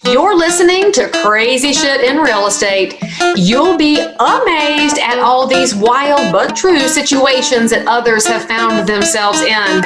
You're listening to Crazy Shit in Real Estate. You'll be amazed at all these wild but true situations that others have found themselves in.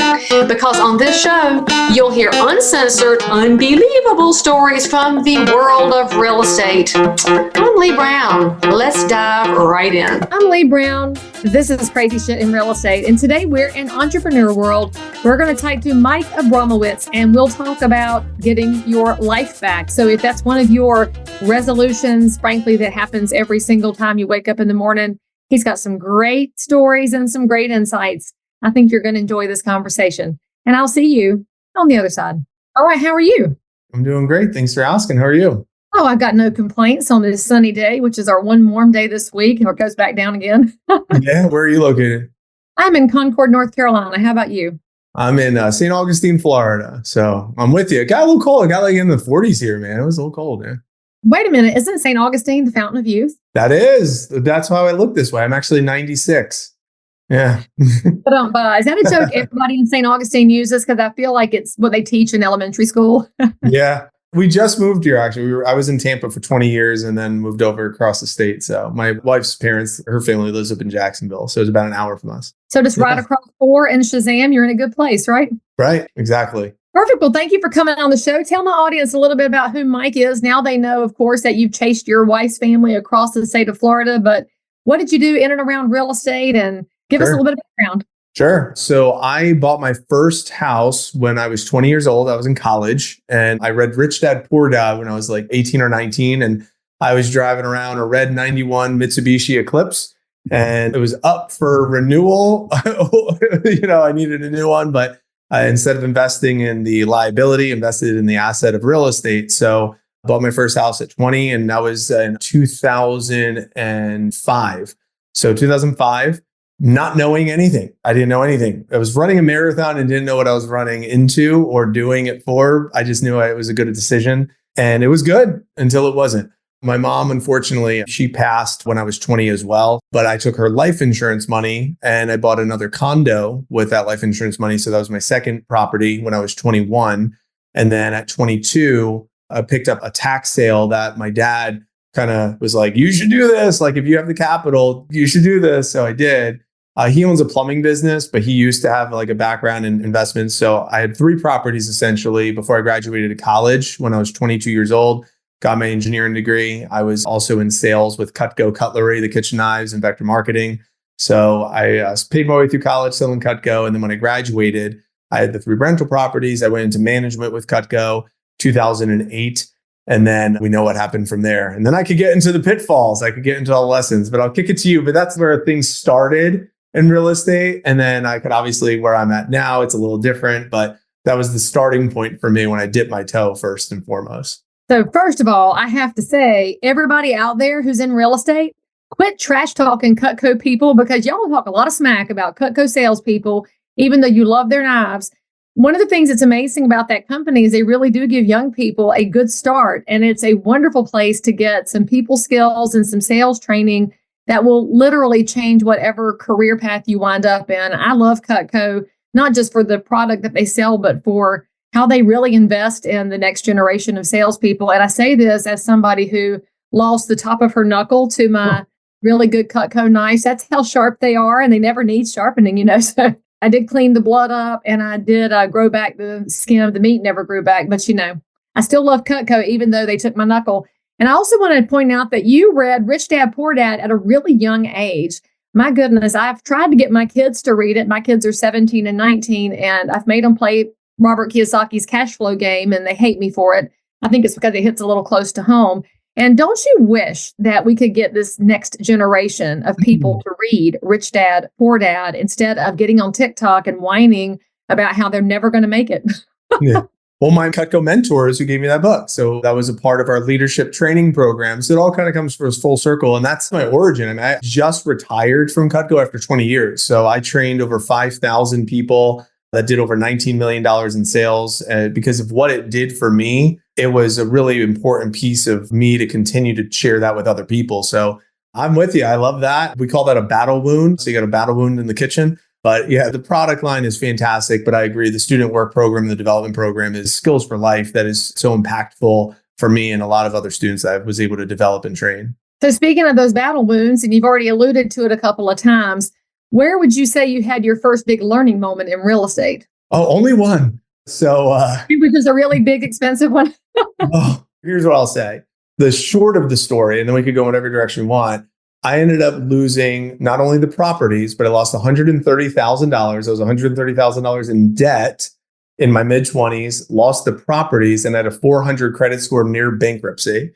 Because on this show, you'll hear uncensored, unbelievable stories from the world of real estate. I'm Leigh Brown. Let's dive right in. I'm Leigh Brown. This is Crazy Shit in Real Estate. And today we're in entrepreneur world. We're going to talk to Mike Abramowitz, and we'll talk about getting your life back. So if that's one of your resolutions, frankly, that happens every single time you wake up in the morning, he's got some great stories and some great insights. I think you're going to enjoy this conversation. And I'll see you on the other side. All right. How are you? I'm doing great. Thanks for asking. How are you? Oh, I've got no complaints on this sunny day, which is our one warm day this week, and it goes back down again. Yeah. Where are you located? I'm in Concord, North Carolina. How about you? I'm in St. Augustine, Florida. So I'm with you. It got a little cold. It got like in the 40s here, man. It was a little cold, man. Wait a minute. Isn't St. Augustine the fountain of youth? That is. That's how I look this way. I'm actually 96. Yeah. Is that a joke everybody in St. Augustine uses? Because I feel like it's what they teach in elementary school. Yeah. We just moved here, actually. I was in Tampa for 20 years and then moved over across the state. So my wife's parents, her family lives up in Jacksonville. So it's about an hour from us. So just right across 4 and Shazam, you're in a good place, right? Right. Exactly. Perfect. Well, thank you for coming on the show. Tell my audience a little bit about who Mike is. Now they know, of course, that you've chased your wife's family across the state of Florida. But what did you do in and around real estate? And give us a little bit of background. Sure. So I bought my first house when I was 20 years old. I was in college and I read Rich Dad Poor Dad when I was like 18 or 19. And I was driving around a red 91 Mitsubishi Eclipse and it was up for renewal. I needed a new one, but instead of investing in the liability, invested in the asset of real estate. So I bought my first house at 20 and that was in 2005. So 2005. Not knowing anything. I didn't know anything. I was running a marathon and didn't know what I was running into or doing it for. I just knew it was a good decision and it was good until it wasn't. My mom, unfortunately, she passed when I was 20 as well, but I took her life insurance money and I bought another condo with that life insurance money. So that was my second property when I was 21. And then at 22, I picked up a tax sale that my dad kind of was like, you should do this. Like, if you have the capital, you should do this. So I did. He owns a plumbing business, but he used to have like a background in investments. So I had 3 properties essentially before I graduated college when I was 22 years old, got my engineering degree. I was also in sales with Cutco Cutlery, the kitchen knives and vector marketing. So I paid my way through college selling Cutco. And then when I graduated, I had the 3 rental properties. I went into management with Cutco 2008. And then we know what happened from there. And then I could get into the pitfalls. I could get into all the lessons, but I'll kick it to you. But that's where things started in real estate. And then I could obviously where I'm at now, it's a little different, but that was the starting point for me when I dipped my toe first and foremost. So first of all, I have to say, everybody out there who's in real estate, quit trash talking Cutco people because y'all talk a lot of smack about Cutco salespeople, even though you love their knives. One of the things that's amazing about that company is they really do give young people a good start. And it's a wonderful place to get some people skills and some sales training that will literally change whatever career path you wind up in. I love Cutco, not just for the product that they sell, but for how they really invest in the next generation of salespeople. And I say this as somebody who lost the top of her knuckle to my really good Cutco knives. That's how sharp they are, and they never need sharpening, So I did clean the blood up and I did grow back the skin of the meat, never grew back. But, I still love Cutco, even though they took my knuckle. And I also wanted to point out that you read Rich Dad Poor Dad at a really young age. My goodness, I've tried to get my kids to read it. My kids are 17 and 19, and I've made them play Robert Kiyosaki's cash flow game, and they hate me for it. I think it's because it hits a little close to home. And don't you wish that we could get this next generation of people to read Rich Dad Poor Dad instead of getting on TikTok and whining about how they're never going to make it? Yeah. Well, my Cutco mentors who gave me that book. So that was a part of our leadership training program. So it all kind of comes full circle. And that's my origin. I mean, I just retired from Cutco after 20 years. So I trained over 5,000 people that did over $19 million in sales. Because of what it did for me, it was a really important piece of me to continue to share that with other people. So I'm with you. I love that. We call that a battle wound. So you got a battle wound in the kitchen. But yeah, the product line is fantastic. But I agree, the student work program, the development program is skills for life that is so impactful for me and a lot of other students that I was able to develop and train. So speaking of those battle wounds, and you've already alluded to it a couple of times, where would you say you had your first big learning moment in real estate? Oh, only one. So Which is a really big, expensive one. Here's what I'll say. The short of the story, and then we could go in whatever direction you want. I ended up losing not only the properties, but I lost $130,000. I was $130,000 in debt in my mid-20s, lost the properties, and had a 400 credit score near bankruptcy.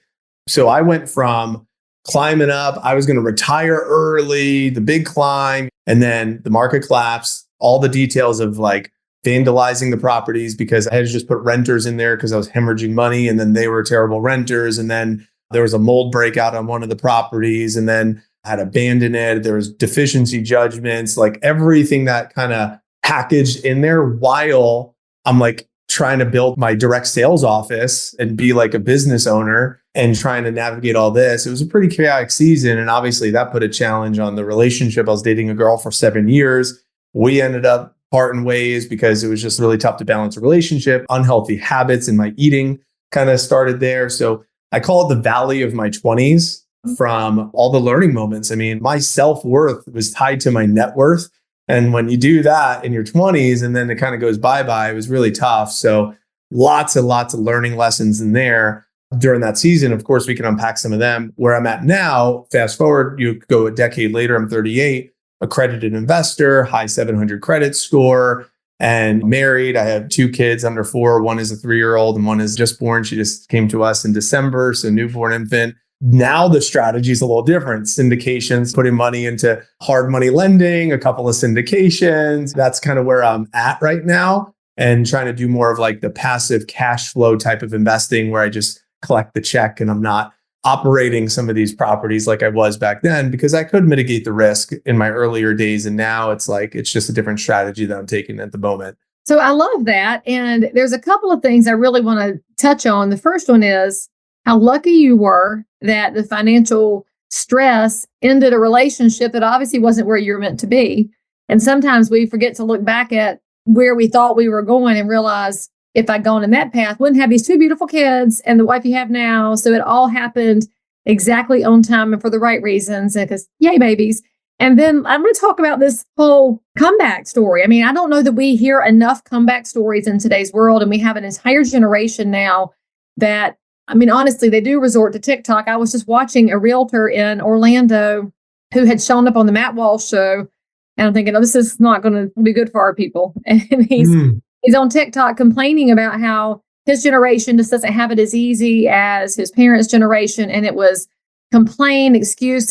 So I went from climbing up, I was going to retire early, the big climb, and then the market collapsed, all the details of like vandalizing the properties because I had to just put renters in there because I was hemorrhaging money, and then they were terrible renters, and then there was a mold breakout on one of the properties, and then I had abandoned it. There was deficiency judgments, like everything that kind of packaged in there while I'm like trying to build my direct sales office and be like a business owner and trying to navigate all this. It was a pretty chaotic season. And obviously that put a challenge on the relationship. I was dating a girl for 7 years. We ended up parting ways because it was just really tough to balance a relationship. Unhealthy habits in my eating kind of started there. So I call it the valley of my 20s from all the learning moments. I mean, my self-worth was tied to my net worth. And when you do that in your 20s and then it kind of goes bye-bye, it was really tough. So lots and lots of learning lessons in there during that season. Of course, we can unpack some of them. Where I'm at now, fast forward, you go a decade later, I'm 38, accredited investor, high 700 credit score, and married. I have 2 kids under 4. One is a 3-year-old and one is just born. She just came to us in December, so newborn infant. Now the strategy is a little different. Syndications, putting money into hard money lending, a couple of syndications. That's kind of where I'm at right now, and trying to do more of like the passive cash flow type of investing where I just collect the check and I'm not operating some of these properties like I was back then, because I could mitigate the risk in my earlier days. And now it's like, it's just a different strategy that I'm taking at the moment. So I love that. And there's a couple of things I really want to touch on. The first one is how lucky you were that the financial stress ended a relationship that obviously wasn't where you were meant to be. And sometimes we forget to look back at where we thought we were going and realize if I'd gone in that path, wouldn't have these 2 beautiful kids and the wife you have now. So it all happened exactly on time and for the right reasons. Because yay, babies. And then I'm going to talk about this whole comeback story. I mean, I don't know that we hear enough comeback stories in today's world. And we have an entire generation now that, I mean, honestly, they do resort to TikTok. I was just watching a realtor in Orlando who had shown up on the Matt Walsh show. And I'm thinking, oh, this is not going to be good for our people. And he's on TikTok complaining about how his generation just doesn't have it as easy as his parents' generation. And it was complain, excuse.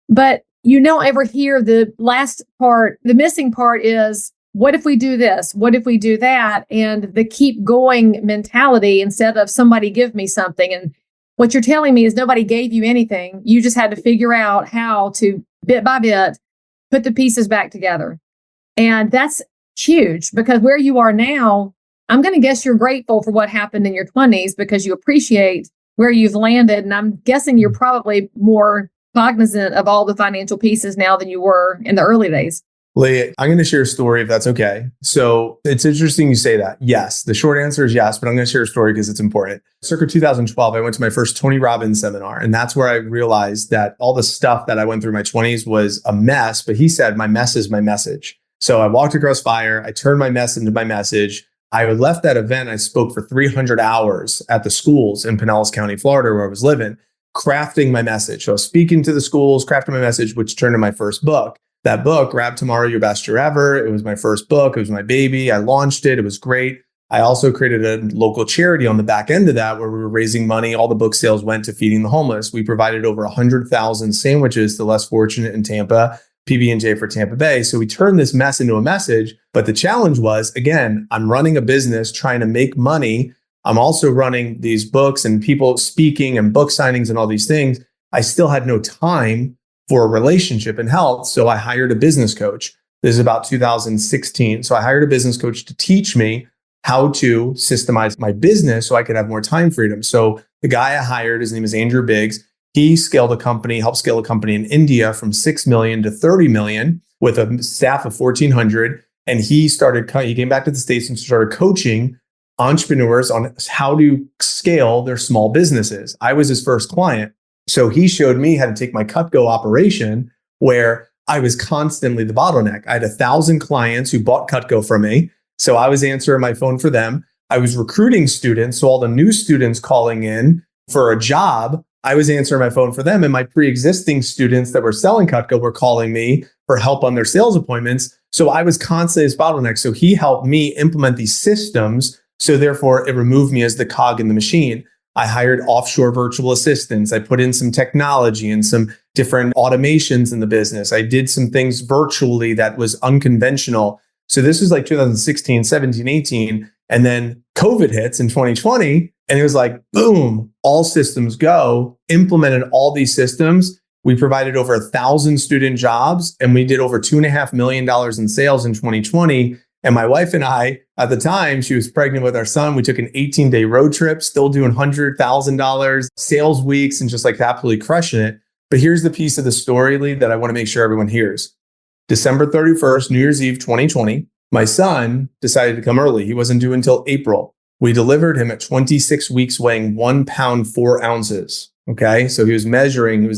But you don't ever hear the last part. The missing part is, what if we do this? What if we do that? And the keep going mentality instead of somebody give me something. And what you're telling me is nobody gave you anything. You just had to figure out how to, bit by bit, put the pieces back together. And that's huge, because where you are now, I'm going to guess you're grateful for what happened in your 20s because you appreciate where you've landed. And I'm guessing you're probably more cognizant of all the financial pieces now than you were in the early days. Leigh, I'm going to share a story if that's okay. So it's interesting you say that. Yes, the short answer is yes, but I'm going to share a story because it's important. Circa 2012, I went to my first Tony Robbins seminar. And that's where I realized that all the stuff that I went through in my 20s was a mess. But he said, my mess is my message. So I walked across fire. I turned my mess into my message. I left that event. I spoke for 300 hours at the schools in Pinellas County, Florida, where I was living, crafting my message. So I was speaking to the schools, crafting my message, which turned into my first book. That book, Grab Tomorrow, Your Best Year Ever. It was my first book. It was my baby. I launched it. It was great. I also created a local charity on the back end of that where we were raising money. All the book sales went to feeding the homeless. We provided over 100,000 sandwiches to less fortunate in Tampa, PB&J for Tampa Bay. So we turned this mess into a message. But the challenge was, again, I'm running a business trying to make money. I'm also running these books and people speaking and book signings and all these things. I still had no time for a relationship and health. So I hired a business coach. This is about 2016. So I hired a business coach to teach me how to systemize my business so I could have more time freedom. So the guy I hired, his name is Andrew Biggs. He helped scale a company in India from 6 million to 30 million with a staff of 1,400. And he came back to the States and started coaching entrepreneurs on how to scale their small businesses. I was his first client. So he showed me how to take my Cutco operation where I was constantly the bottleneck. I had 1,000 clients who bought Cutco from me. So I was answering my phone for them. I was recruiting students. So all the new students calling in for a job, I was answering my phone for them. And my pre-existing students that were selling Cutco were calling me for help on their sales appointments. So I was constantly this bottleneck. So he helped me implement these systems. So therefore, it removed me as the cog in the machine. I hired offshore virtual assistants. I put in some technology and some different automations in the business. I did some things virtually that was unconventional. So this was like 2016, 17, 18. And then COVID hits in 2020. And it was like, boom, all systems go, implemented all these systems. We provided over 1,000 student jobs and we did over $2.5 million in sales in 2020. And my wife and I, at the time, she was pregnant with our son. We took an 18-day road trip, still doing $100,000 sales weeks and just like absolutely crushing it. But here's the piece of the story, Leigh, that I want to make sure everyone hears. December 31st, New Year's Eve, 2020, my son decided to come early. He wasn't due until April. We delivered him at 26 weeks, weighing 1 pound, 4 ounces. Okay. So he was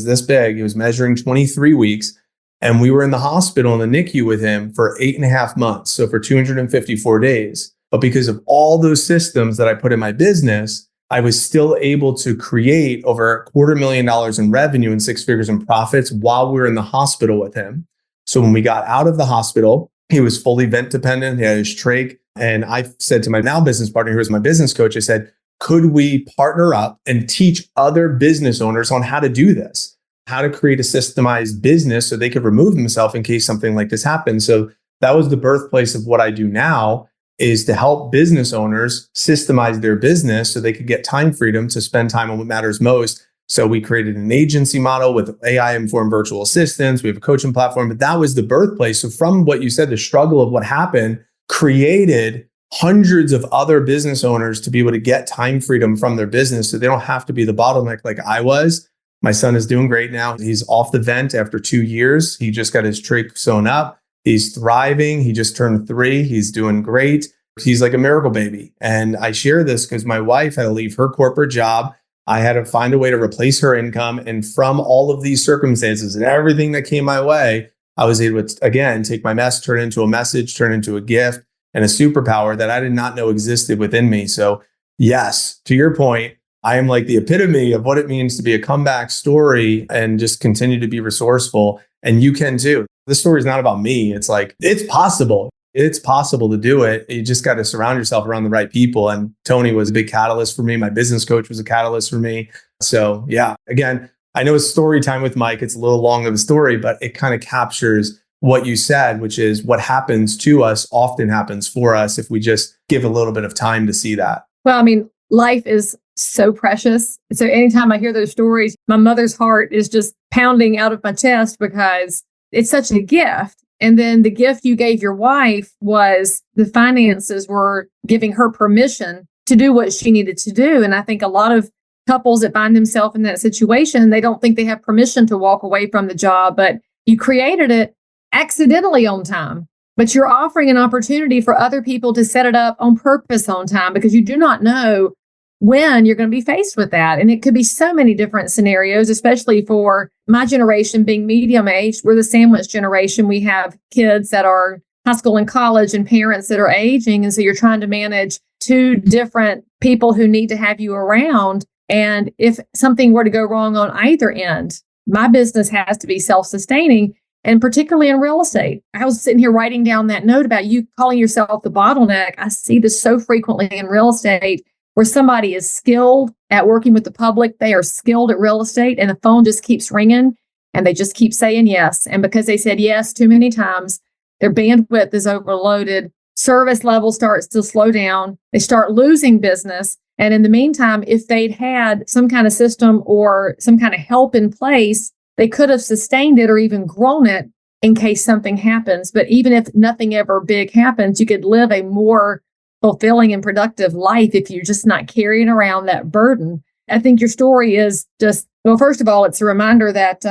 this big. He was measuring 23 weeks. And we were in the hospital in the NICU with him for 8.5 months. So for 254 days. But because of all those systems that I put in my business, I was still able to create over $250,000 in revenue and 6 figures in profits while we were in the hospital with him. So when we got out of the hospital, he was fully vent dependent. He had his trach. And I said to my now business partner, who was my business coach, I said, could we partner up and teach other business owners on how to do this? How to create a systemized business so they could remove themselves in case something like this happens. So that was the birthplace of what I do now, is to help business owners systemize their business so they could get time freedom to spend time on what matters most. So we created an agency model with AI-informed virtual assistants. We have a coaching platform, but that was the birthplace. So from what you said, the struggle of what happened created hundreds of other business owners to be able to get time freedom from their business so they don't have to be the bottleneck like I was. My son is doing great now. He's off the vent after 2 years. He just got his trach sewn up. He's thriving. He just turned 3. He's doing great. He's like a miracle baby. And I share this because my wife had to leave her corporate job. I had to find a way to replace her income. And from all of these circumstances and everything that came my way, I was able to, again, take my mess, turn it into a message, turn it into a gift and a superpower that I did not know existed within me. So yes, to your point, I am like the epitome of what it means to be a comeback story and just continue to be resourceful. And you can too. This story is not about me. It's like, it's possible. It's possible to do it. You just got to surround yourself around the right people. And Tony was a big catalyst for me. My business coach was a catalyst for me. So yeah, again, I know it's story time with Mike. It's a little long of a story, but it kind of captures what you said, which is what happens to us often happens for us if we just give a little bit of time to see that. Well, I mean, life is so precious. So anytime I hear those stories, my mother's heart is just pounding out of my chest because it's such a gift. And then the gift you gave your wife was the finances were giving her permission to do what she needed to do. And I think a lot of couples that find themselves in that situation, they don't think they have permission to walk away from the job, but you created it accidentally on time. But you're offering an opportunity for other people to set it up on purpose on time because you do not know when you're going to be faced with that. And it could be so many different scenarios, especially for my generation being medium aged. We're the sandwich generation. We have kids that are high school and college and parents that are aging. And so you're trying to manage 2 different people who need to have you around. And if something were to go wrong on either end, my business has to be self-sustaining. And particularly in real estate, I was sitting here writing down that note about you calling yourself the bottleneck. I see this so frequently in real estate where somebody is skilled at working with the public. They are skilled at real estate and the phone just keeps ringing and they just keep saying yes. And because they said yes too many times, their bandwidth is overloaded. Service level starts to slow down. They start losing business. And in the meantime, if they'd had some kind of system or some kind of help in place, they could have sustained it or even grown it in case something happens. But even if nothing ever big happens, you could live a more fulfilling and productive life if you're just not carrying around that burden. I think your story is just, well, first of all, it's a reminder that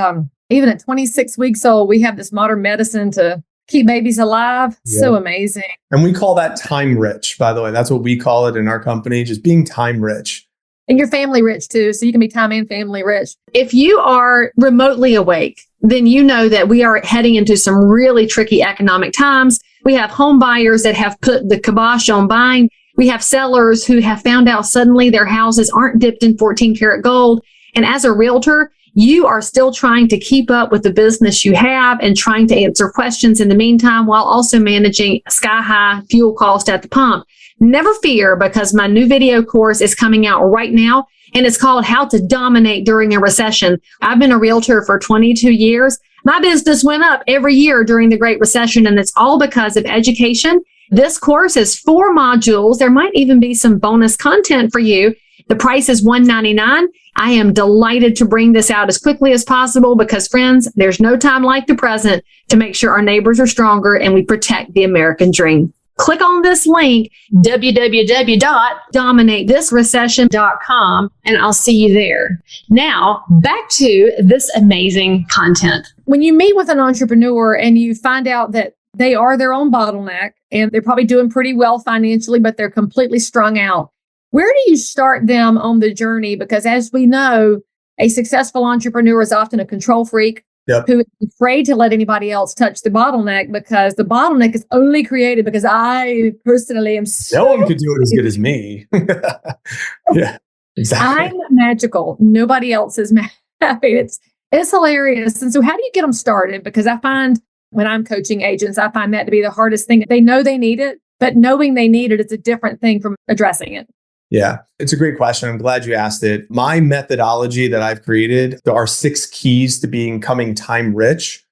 even at 26 weeks old, we have this modern medicine to keep babies alive. So amazing. And we call that time rich, by the way. That's what we call it in our company, just being time rich. And you're family rich too. So you can be time and family rich. If you are remotely awake, then you know that we are heading into some really tricky economic times. We have home buyers that have put the kibosh on buying. We have sellers who have found out suddenly their houses aren't dipped in 14 karat gold. And as a realtor, you are still trying to keep up with the business you have and trying to answer questions in the meantime while also managing sky high fuel cost at the pump. Never fear, because my new video course is coming out right now, and it's called How to Dominate During a Recession. I've been a realtor for 22 years. My business went up every year during the Great Recession, and it's all because of education. This course is 4 modules. There might even be some bonus content for you. The price is $199. I am delighted to bring this out as quickly as possible because, friends, there's no time like the present to make sure our neighbors are stronger and we protect the American dream. Click on this link, www.dominatethisrecession.com, and I'll see you there. Now, back to this amazing content. When you meet with an entrepreneur and you find out that they are their own bottleneck and they're probably doing pretty well financially, but they're completely strung out, where do you start them on the journey? Because as we know, a successful entrepreneur is often a control freak. Who is afraid to let anybody else touch the bottleneck, because the bottleneck is only created because I personally am no one could do it as good as me. Yeah, exactly. I'm magical. Nobody else is it's hilarious. And so how do you get them started? Because I find when I'm coaching agents, I find that to be the hardest thing. They know they need it, but knowing they need it is a different thing from addressing it. Yeah, it's a great question. I'm glad you asked it. My methodology that I've created, there are 6 keys to becoming time rich.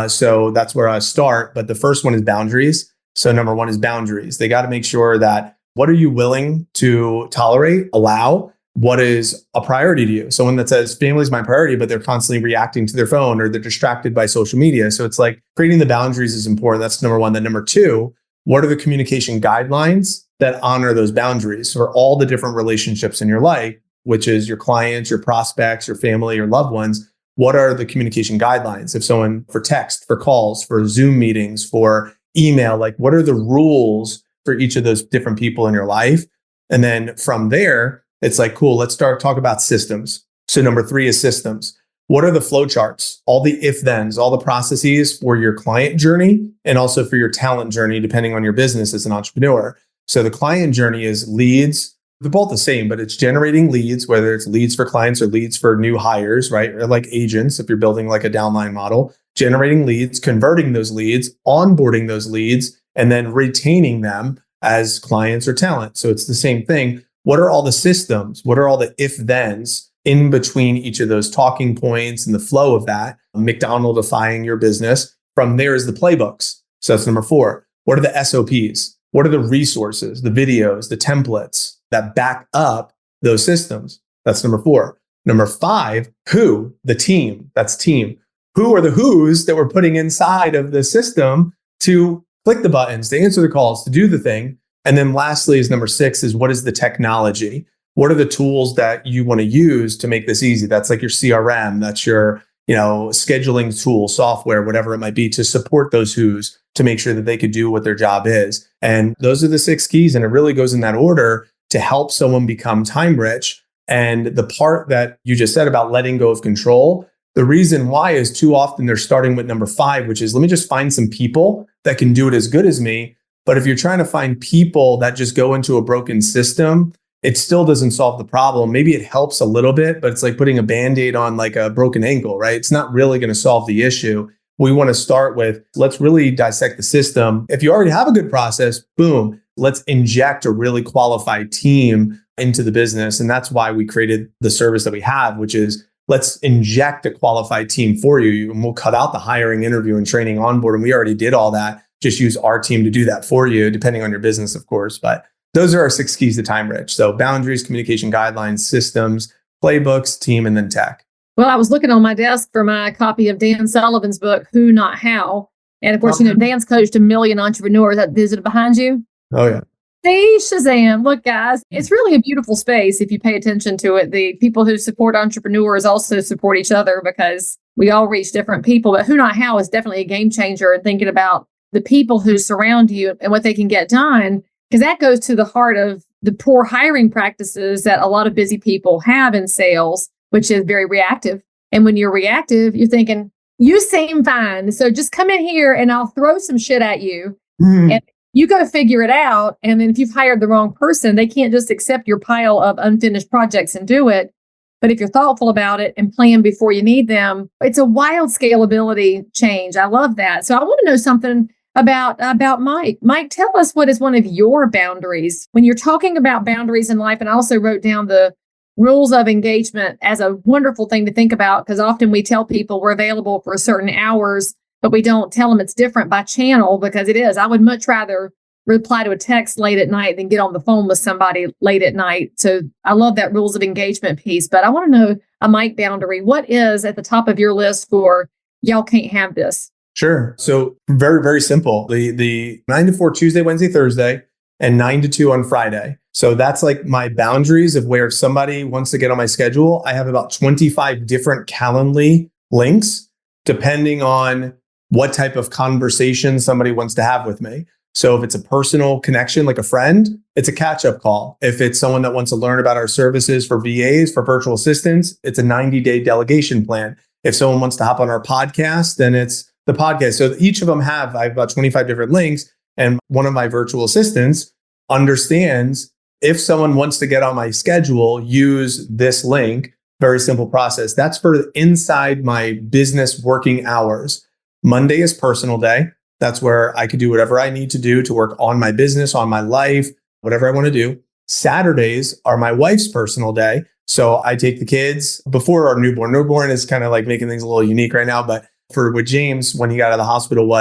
So that's where I start. But the first one is boundaries. So number 1 is boundaries. They got to make sure that what are you willing to tolerate, allow? What is a priority to you? Someone that says family is my priority, but they're constantly reacting to their phone or they're distracted by social media. So it's like creating the boundaries is important. That's number 1. Then number 2, what are the communication guidelines that honor those boundaries for all the different relationships in your life, which is your clients, your prospects, your family, your loved ones? What are the communication guidelines? If someone for text, for calls, for Zoom meetings, for email, like what are the rules for each of those different people in your life? And then from there, it's like, cool, let's start talk about systems. So number 3 is systems. What are the flow charts? All the if-thens, all the processes for your client journey and also for your talent journey, depending on your business as an entrepreneur. So the client journey is leads. They're both the same, but it's generating leads, whether it's leads for clients or leads for new hires, right? Or like agents, if you're building like a downline model, generating leads, converting those leads, onboarding those leads, and then retaining them as clients or talent. So it's the same thing. What are all the systems? What are all the if-thens in between each of those talking points and the flow of that, McDonaldifying your business? From there is the playbooks. So that's number 4. What are the SOPs? What are the resources, the videos, the templates that back up those systems? That's number 4. Number 5, who? The team. That's team. Who are the who's that we're putting inside of the system to click the buttons, to answer the calls, to do the thing? And then lastly is number 6 is what is the technology? What are the tools that you want to use to make this easy? That's like your CRM. That's your scheduling tool, software, whatever it might be, to support those who's, to make sure that they could do what their job is. And those are the 6 keys. And it really goes in that order to help someone become time rich. And the part that you just said about letting go of control, the reason why is too often they're starting with number 5, which is let me just find some people that can do it as good as me. But if you're trying to find people that just go into a broken system, it still doesn't solve the problem. Maybe it helps a little bit, but it's like putting a Band-Aid on like a broken ankle, right? It's not really going to solve the issue. We want to start with, let's really dissect the system. If you already have a good process, boom, let's inject a really qualified team into the business. And that's why we created the service that we have, which is let's inject a qualified team for you. And we'll cut out the hiring, interview, and training onboard. And we already did all that. Just use our team to do that for you, depending on your business, of course. But those are our 6 keys to time rich. So boundaries, communication guidelines, systems, playbooks, team, and then tech. Well, I was looking on my desk for my copy of Dan Sullivan's book, Who Not How. And of course, Dan's coached 1 million entrepreneurs. That visited behind you. Oh, yeah. See, Shazam. Look, guys, it's really a beautiful space if you pay attention to it. The people who support entrepreneurs also support each other because we all reach different people. But Who Not How is definitely a game changer in thinking about the people who surround you and what they can get done, because that goes to the heart of the poor hiring practices that a lot of busy people have in sales, which is very reactive. And when you're reactive, you're thinking, you seem fine, so just come in here and I'll throw some shit at you. And you go figure it out. And then if you've hired the wrong person, they can't just accept your pile of unfinished projects and do it. But if you're thoughtful about it and plan before you need them, it's a wild scalability change. I love that. So I want to know something about Mike. Mike, tell us, what is one of your boundaries when you're talking about boundaries in life? And I also wrote down the rules of engagement as a wonderful thing to think about, because often we tell people we're available for certain hours, but we don't tell them it's different by channel, because it is. I would much rather reply to a text late at night than get on the phone with somebody late at night. So I love that rules of engagement piece. But I want to know a Mike boundary. What is at the top of your list for y'all can't have this? Sure. So very, very simple. The 9 to 4 Tuesday, Wednesday, Thursday, and 9 to 2 on Friday. So that's like my boundaries of where if somebody wants to get on my schedule, I have about 25 different Calendly links, depending on what type of conversation somebody wants to have with me. So if it's a personal connection, like a friend, it's a catch-up call. If it's someone that wants to learn about our services for VAs, for virtual assistants, it's a 90-day delegation plan. If someone wants to hop on our podcast, then it's the podcast. So each of them I have about 25 different links. And one of my virtual assistants understands if someone wants to get on my schedule, use this link. Very simple process. That's for inside my business working hours. Monday is personal day. That's where I could do whatever I need to do to work on my business, on my life, whatever I want to do. Saturdays are my wife's personal day. So I take the kids before our newborn. Newborn is kind of like making things a little unique right now. But with James, when he got out of the hospital,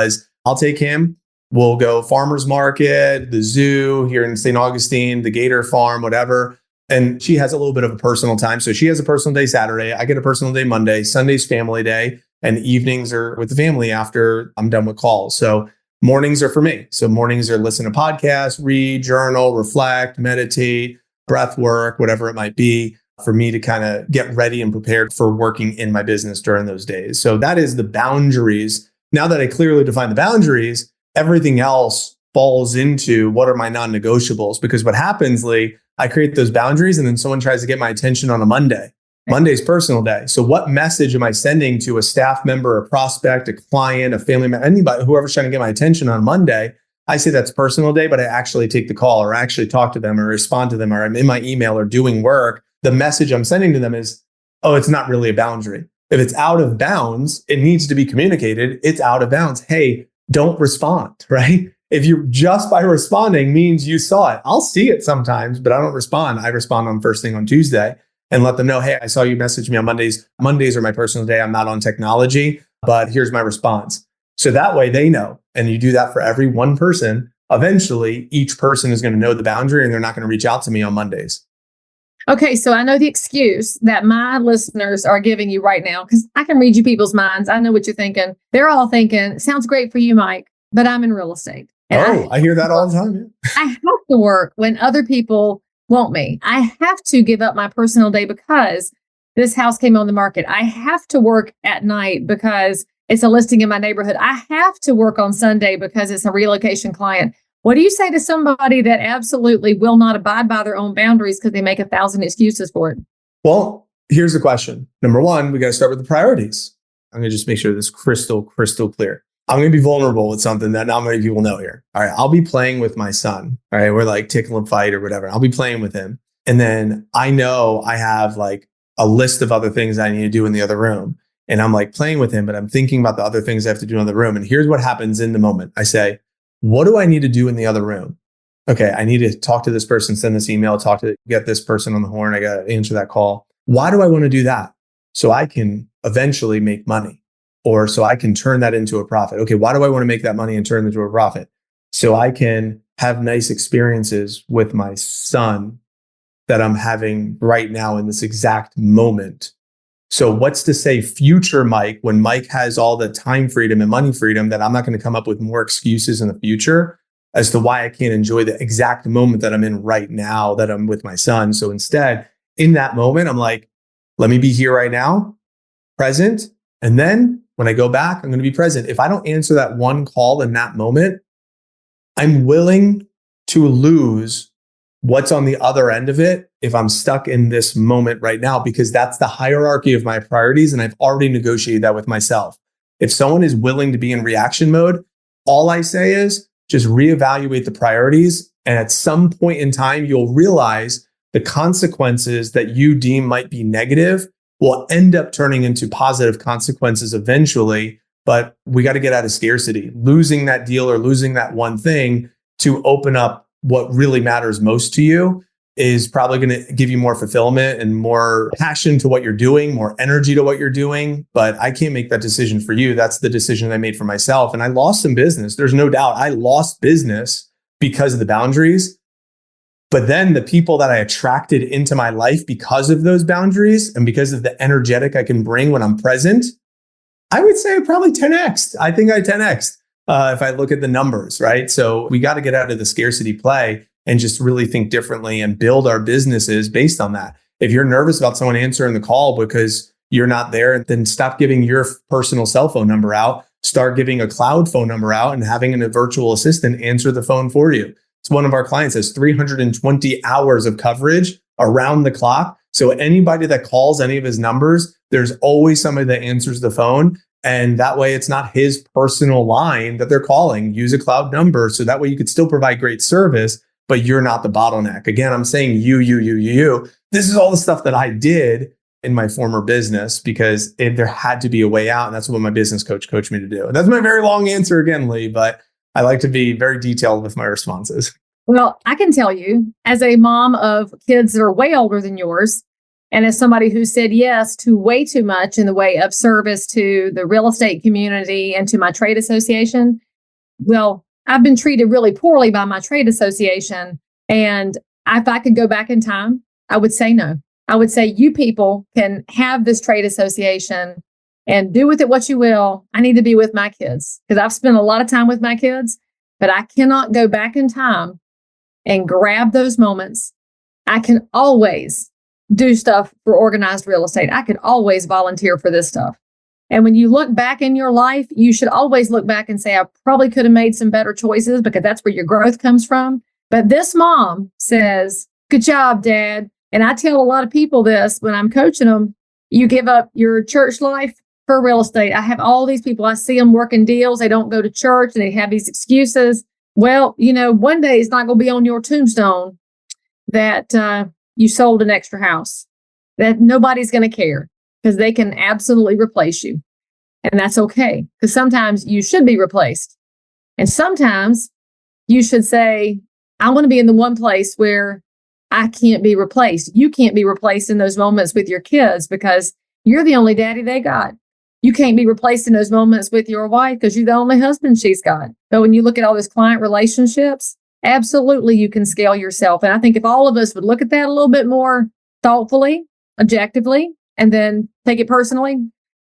I'll take him. We'll go farmer's market, the zoo here in St. Augustine, the Gator Farm, whatever. And she has a little bit of a personal time. So she has a personal day Saturday. I get a personal day Monday. Sunday's family day. And evenings are with the family after I'm done with calls. So mornings are for me. So mornings are listen to podcasts, read, journal, reflect, meditate, breath work, whatever it might be, for me to kind of get ready and prepared for working in my business during those days. So that is the boundaries. Now that I clearly define the boundaries, everything else falls into what are my non-negotiables. Because what happens, Leigh, I create those boundaries and then someone tries to get my attention on a Monday. Monday's personal day. So what message am I sending to a staff member, a prospect, a client, a family member, anybody, whoever's trying to get my attention on Monday? I say that's personal day, but I actually take the call or actually talk to them or respond to them, or I'm in my email or doing work. The message I'm sending to them is, oh, it's not really a boundary. If it's out of bounds, it needs to be communicated. It's out of bounds. Hey, don't respond, right? If you just by responding means you saw it. I'll see it sometimes, but I don't respond. I respond on first thing on Tuesday and let them know, hey, I saw you message me on Mondays. Mondays are my personal day. I'm not on technology, but here's my response. So that way they know. And you do that for every one person. Eventually, each person is going to know the boundary and they're not going to reach out to me on Mondays. Okay, so I know the excuse that my listeners are giving you right now, because I can read you people's minds. I know what you're thinking. They're all thinking, sounds great for you, Mike, but I'm in real estate. And I hear that all the time. Yeah. I have to work when other people want me. I have to give up my personal day because this house came on the market. I have to work at night because it's a listing in my neighborhood. I have to work on Sunday because it's a relocation client. What do you say to somebody that absolutely will not abide by their own boundaries because they make 1,000 excuses for it? Well, here's the question. Number one, we got to start with the priorities. I'm going to just make sure this is crystal clear. I'm going to be vulnerable with something that not many people know here. All right. I'll be playing with my son. All right. We're like tickle and fight or whatever. I'll be playing with him. And then I know I have like a list of other things I need to do in the other room. And I'm like playing with him, but I'm thinking about the other things I have to do in the room. And here's what happens in the moment. I say, what do I need to do in the other room? Okay. I need to talk to this person, send this email, get this person on the horn. I got to answer that call. Why do I want to do that? So I can eventually make money. Or so I can turn that into a profit. Okay, why do I want to make that money and turn it into a profit? So I can have nice experiences with my son that I'm having right now in this exact moment. So what's to say future Mike, when Mike has all the time freedom and money freedom, that I'm not going to come up with more excuses in the future as to why I can't enjoy the exact moment that I'm in right now that I'm with my son. So instead, in that moment, I'm like, let me be here right now, present, and then When I go back, I'm going to be present. If I don't answer that one call in that moment, I'm willing to lose what's on the other end of it if I'm stuck in this moment right now, because that's the hierarchy of my priorities. And I've already negotiated that with myself. If someone is willing to be in reaction mode, all I say is just reevaluate the priorities. And at some point in time, you'll realize the consequences that you deem might be negative will end up turning into positive consequences eventually. But we got to get out of scarcity. Losing that deal or losing that one thing to open up what really matters most to you is probably going to give you more fulfillment and more passion to what you're doing, more energy to what you're doing. But I can't make that decision for you. That's the decision I made for myself. And I lost some business. There's no doubt I lost business because of the boundaries. But then the people that I attracted into my life because of those boundaries and because of the energetic I can bring when I'm present, I would say probably 10x. I think I 10x if I look at the numbers, right? So we got to get out of the scarcity play and just really think differently and build our businesses based on that. If you're nervous about someone answering the call because you're not there, then stop giving your personal cell phone number out. Start giving a cloud phone number out and having a virtual assistant answer the phone for you. It's one of our clients has 320 hours of coverage around the clock. So anybody that calls any of his numbers, there's always somebody that answers the phone. And that way it's not his personal line that they're calling. Use a cloud number. So that way you could still provide great service, but you're not the bottleneck. Again, I'm saying you. This is all the stuff that I did in my former business because there had to be a way out. And that's what my business coach coached me to do. And that's my very long answer again, Leigh, but I like to be very detailed with my responses. Well, I can tell you, as a mom of kids that are way older than yours, and as somebody who said yes to way too much in the way of service to the real estate community and to my trade association, well, I've been treated really poorly by my trade association. And if I could go back in time, I would say no. I would say you people can have this trade association and do with it what you will. I need to be with my kids because I've spent a lot of time with my kids, but I cannot go back in time and grab those moments. I can always do stuff for organized real estate. I could always volunteer for this stuff. And when you look back in your life, you should always look back and say, I probably could have made some better choices because that's where your growth comes from. But this mom says, good job, Dad. And I tell a lot of people this when I'm coaching them, you give up your church life for real estate. I have all these people, I see them working deals. They don't go to church and they have these excuses. Well, one day it's not going to be on your tombstone that you sold an extra house, that nobody's going to care because they can absolutely replace you. And that's okay. Because sometimes you should be replaced. And sometimes you should say, I want to be in the one place where I can't be replaced. You can't be replaced in those moments with your kids because you're the only daddy they got. You can't be replaced in those moments with your wife because you're the only husband she's got. But when you look at all those client relationships, absolutely you can scale yourself. And I think if all of us would look at that a little bit more thoughtfully, objectively, and then take it personally,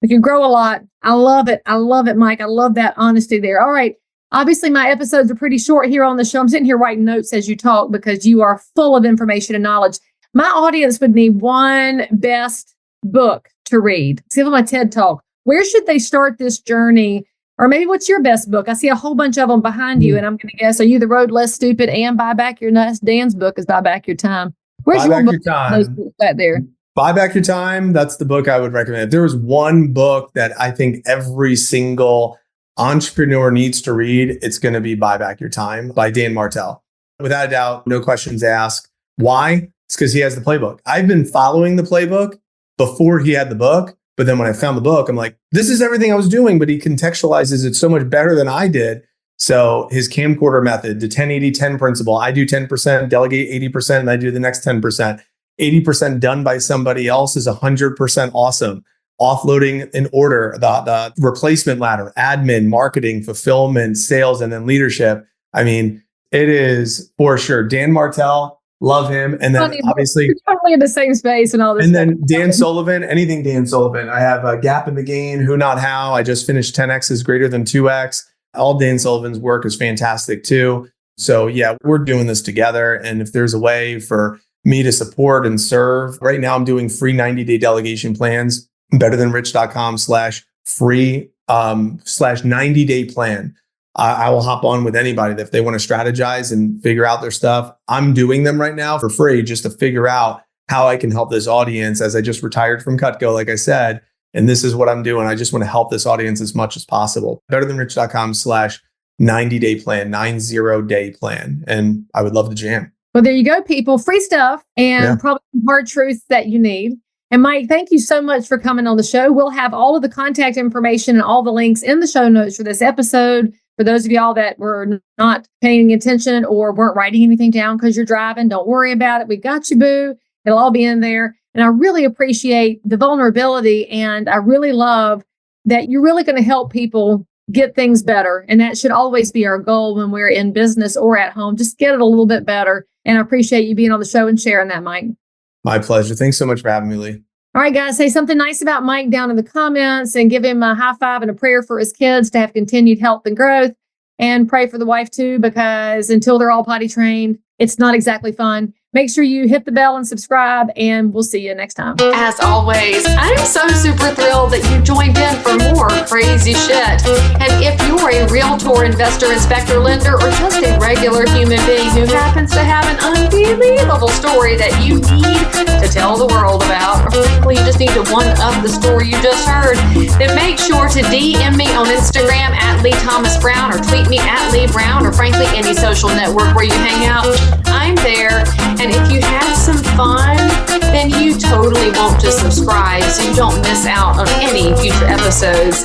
we can grow a lot. I love it. I love it, Mike. I love that honesty there. All right. Obviously, my episodes are pretty short here on the show. I'm sitting here writing notes as you talk because you are full of information and knowledge. My audience would need one best book to read. Give them a TED Talk. Where should they start this journey? Or maybe what's your best book? I see a whole bunch of them behind you, and I'm going to guess, are you The Road Less Stupid and Buy Back Your Nuts? Dan's book is Buy Back Your Time. Where's your book? Those books out there. Buy Back Your Time. That's the book I would recommend. If there was one book that I think every single entrepreneur needs to read, it's going to be Buy Back Your Time by Dan Martell. Without a doubt, no questions asked. Why? It's because he has the playbook. I've been following the playbook before he had the book. But then when I found the book, I'm like, this is everything I was doing, but he contextualizes it so much better than I did. So his camcorder method, the 10-80-10 principle, I do 10%, delegate 80%, and I do the next 10%. 80% done by somebody else is 100% awesome. Offloading in order, the replacement ladder, admin, marketing, fulfillment, sales, and then leadership. I mean, it is for sure. Dan Martell, love him. And then obviously you're totally in the same space and all this. And stuff. then Dan Sullivan, anything Dan Sullivan. I have a Gap in the Gain, Who Not How. I just finished 10X is greater than 2X. All Dan Sullivan's work is fantastic too. So yeah, we're doing this together. And if there's a way for me to support and serve, right now I'm doing free 90-day delegation plans, betterthanrich.com/ free slash 90-day plan. I will hop on with anybody that if they want to strategize and figure out their stuff. I'm doing them right now for free just to figure out how I can help this audience, as I just retired from Cutco, like I said, and this is what I'm doing. I just want to help this audience as much as possible. betterthanrich.com/90-day plan, 90-day plan. And I would love to jam. Well, there you go, people. Free stuff and probably some hard truths that you need. And Mike, thank you so much for coming on the show. We'll have all of the contact information and all the links in the show notes for this episode. For those of y'all that were not paying attention or weren't writing anything down because you're driving, don't worry about it. We got you, boo. It'll all be in there. And I really appreciate the vulnerability. And I really love that you're really going to help people get things better. And that should always be our goal when we're in business or at home. Just get it a little bit better. And I appreciate you being on the show and sharing that, Mike. My pleasure. Thanks so much for having me, Leigh. All right, guys, say something nice about Mike down in the comments and give him a high five and a prayer for his kids to have continued health and growth. And pray for the wife too, because until they're all potty trained, it's not exactly fun. Make sure you hit the bell and subscribe, and we'll see you next time. As always, I'm so super thrilled that you joined in for more crazy shit. And if you're a realtor, investor, inspector, lender, or just a regular human being who happens to have an unbelievable story that you need to tell the world about, or frankly, you just need to one-up the story you just heard, then make sure to DM me on Instagram at Leigh Thomas Brown, or tweet me at Leigh Brown, or frankly, any social network where you hang out. I'm there. And if you had some fun, then you totally want to subscribe so you don't miss out on any future episodes.